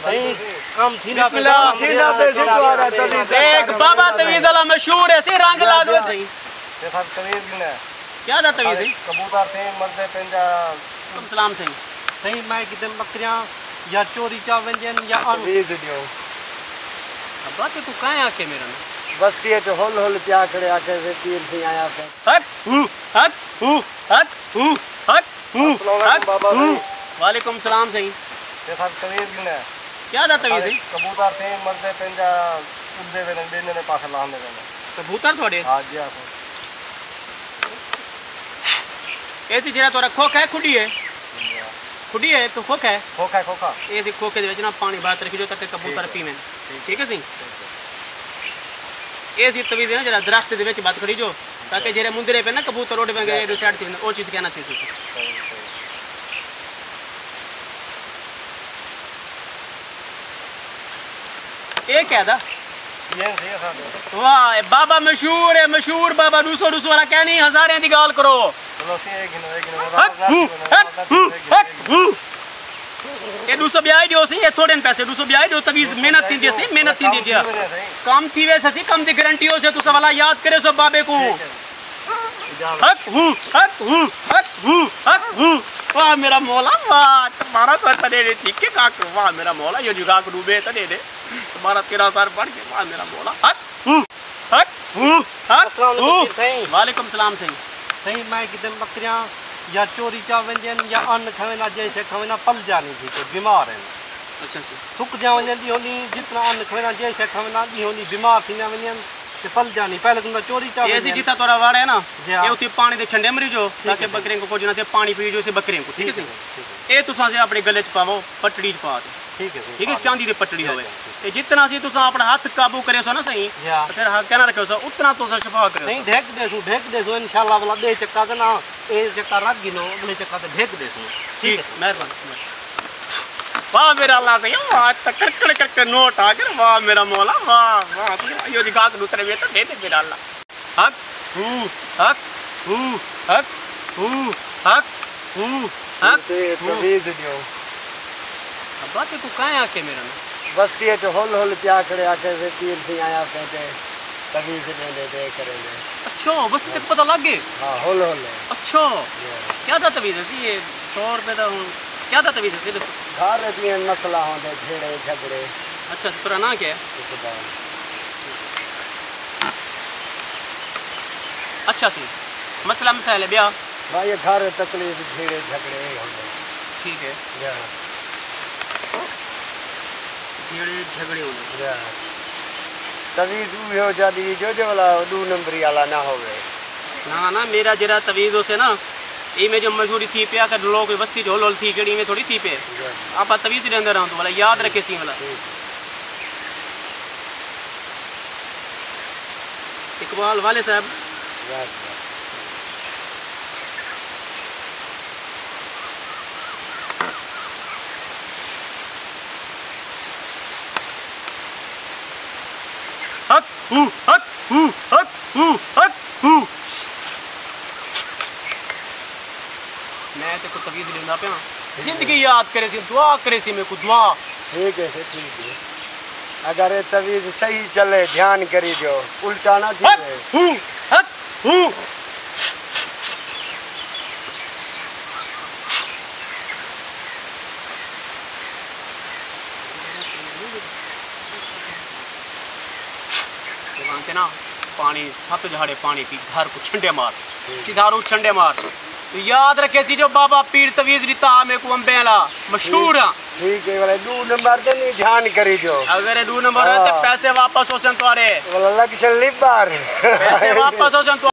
सही काम थी ना बिस्मिल्लाह थी ना पैसे तो आ रहा तवीज एक बाबा तवीज वाला मशहूर है सी रंग ला दो सही देखा तवीज ने क्या था तवीज है कबूतर थे मर्दे पेंजा तुम सलाम सही सही मैं कितने बकरियां या चोरी चा वंजन या अन तवीज दियो अब बात तू कहां आके मेरा ना बस्ती है जो होल होल प्या खड़े आके से तीर से आया पे हट हु हट हु हट हु हट हु हट बाबा हु वालेकुम सलाम सही देखा तवीज ने क्या था तवीज है कबूतर थे मर्दे पेंजा उड़दे वे बेने ने पास लाने ने कबूतर थोड़े हां जी हां ऐसी जरा तो रखो है खुडी है खुडी है तो खोखा है खोखा ऐसे खोखे दे विच ना पानी बात रखी जो तक कबूतर पीवे ठीक है सही ऐसी तवीज है ना जरा दरख्त दे विच बात खड़ी जो ताकि जेरे मुंदरे पे ना कबूतर रोड पे गए साइड थी ओ चीज कहना थी ये क्या था ये सही है वाह बाबा मशहूर बाबा 200 वाला क्या नहीं हजारें दी गाल करो चलो से एक ये 200 ब्याह दियो से ये थोड़े पैसे 200 ब्याह दियो तवीज मेहनत थी जैसे मेहनत थी दीजिए काम थी वैसे सी कम दी गारंटी हो से तू सवाला याद करे सो बाबे को वाह मेरा मौला वाह तुम्हारा सर तने दे ठीक है काक वाह मेरा मौला ये जुगा को डूबे तने दे तुम्हारा 13 सर पढ़ के वाह मेरा मौला वालेकुम सलाम सही सही मैं कितने बकरियां या चोरी चा वंजन या अन खवेना जैसे खवेना पल जानी थी तो बीमार है अच्छा सुख जा वंजन दी होनी जितना अन खवेना जैसे खवेना दी होनी बीमार थी ना वंजन ते पल जानी पहले तुम चोरी चा ऐसी जिता तोरा वाड़ है ना ये उती पानी दे छंडे मरी जो ताकि बकरियों को कुछ ना थे पानी पी जो से बकरियों को ठीक है सही ए तुसा से अपने गले च पावो पटड़ी च पा दे ठीक है चांदी दी पटड़ी होवे ते जितना सी तुसा अपना हाथ काबू करे सो ना सही फिर हाथ कहना रखो सो उतना तुसा शफा करे नहीं ढेक देसो इंशाल्लाह वाला दे चक्का का ना ए चक्का रख गिनो अगले चक्का ते ढेक देसो ठीक है मेहरबानी वाह मेरा अल्लाह सही वाह तकड़ कर नोट आ गया वाह मेरा मौला वाह यो जी गाक दूसरे में तो दे दे मेरा अल्लाह हक हू हक से तवीज दियो अब बात तू कहां आके मेरा ना बस्ती है जो होल होल प्या खड़े आके से तीर से आया पे तवीज दे करेंगे अच्छा बस तक पता लग गए हां होल होल अच्छा क्या था तवीज ऐसी ये 100 रुपए का क्या था तवीज ऐसी घर में मसला होंदे झेड़े झगड़े अच्छा तेरा ना क्या है अच्छा सी मसला मसाइल है ब्याह भाई घर तकलीफ झेड़े झगड़े होंदे ठीक है या झगड़े होने या तवीज हो जादी जो वाला 2 नंबरी वाला ना होवे ना मेरा जरा तवीज हो से ना ये में जो मजदूरी थी पे का लोग बस्ती जो होल थी केड़ी में थोड़ी थी पे आप तवीज दे अंदर रहूं तो वाला याद रखे सी वाला इकबाल वाले साहब मैं तो को तवीज लेना पे जिंदगी याद करे सी दुआ करे सी मेरे को दुआ ठीक है ठीक है अगर ये तवीज सही चले ध्यान करी जो उल्टा ना थी ना पानी 7 झाड़े पानी पी घर को छंडे मार चिधारू छंडे मार तो याद रखे सी जो बाबा पीर तवीज रीता में को अम्बेला मशहूर है ठीक है वाला 2 नंबर दे नहीं ध्यान करी जो अगर 2 नंबर है तो पैसे वापस हो सन तुम्हारे वाला लक्ष्य लिबार पैसे वापस हो सन